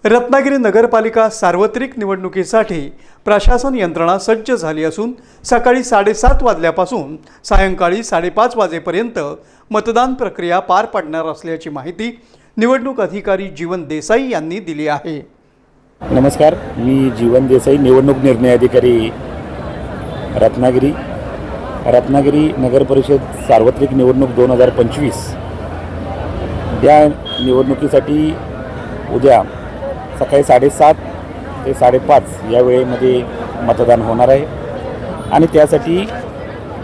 रत्नागिरी नगरपालिका सार्वत्रिक निवडणुकीसाठी प्रशासन यंत्रणा सज्ज झाली असून सकाळी 7:30 वाजल्यापासून सायंकाळी 5:30 वाजेपर्यंत मतदान प्रक्रिया पार पडणार असल्याची माहिती निवडणूक अधिकारी जीवन देसाई यांनी दिली आहे। नमस्कार, मी जीवन देसाई, निवडणूक निर्णय अधिकारी रत्नागिरी नगर परिषद सार्वत्रिक निवडणूक 2025 या निवडणुकीसाठी उद्या सकाळी 7:30 ते 5:30 या वेळेमध्ये मतदान होणार आहे। आणि त्यासाठी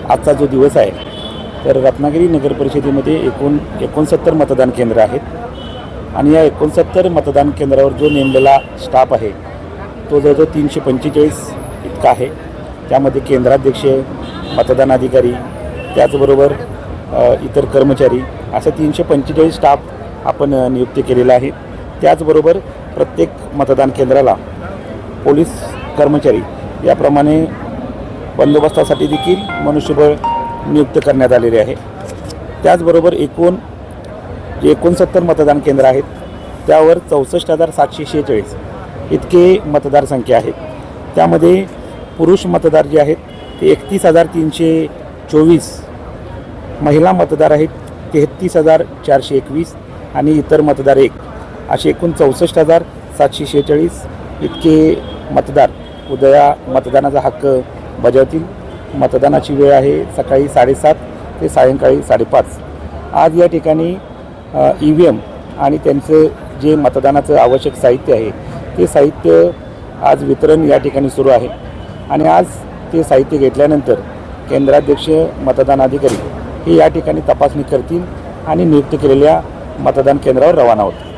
आजचा जो दिवस आहे तर रत्नागिरी नगर परिषदेमध्ये 69 मतदान केंद्र आहेत आणि या 69 मतदान केंद्रावर जो नेमलेला स्टाफ आहे तो जवळजवळ 345 इतका आहे। त्यामध्ये केंद्राध्यक्ष, मतदान अधिकारी, त्याचबरोबर इतर कर्मचारी असा 345 स्टाफ आपण नियुक्त केलेला आहे। त्याचबरोबर प्रत्येक मतदान केंद्राला पोलीस कर्मचारी याप्रमाणे बंदोबस्तासाठी देखील मनुष्यबळ नियुक्त करण्यात आलेले आहे। त्याचबरोबर एकूण 69 मतदान केंद्र आहेत, त्यावर 64,746 इतके मतदारसंख्या आहेत। त्यामध्ये पुरुष मतदार जे आहेत ते 31,324, महिला मतदार आहेत 33,421 आणि इतर मतदार असे एकूण 64,746 इतके मतदार उद्या मतदानाचा हक्क बजावतील। मतदानाची वेळ आहे सकाळी 7:30 ते सायंकाळी 5:30। आज या ठिकाणी EVM आणि त्यांचं जे मतदानाचं आवश्यक साहित्य आहे ते साहित्य आज वितरण या ठिकाणी सुरू आहे आणि आज ते साहित्य घेतल्यानंतर केंद्राध्यक्ष, मतदान अधिकारी हे या ठिकाणी तपासणी करतील आणि नियुक्त केलेल्या मतदान केंद्रावर रवाना होतील।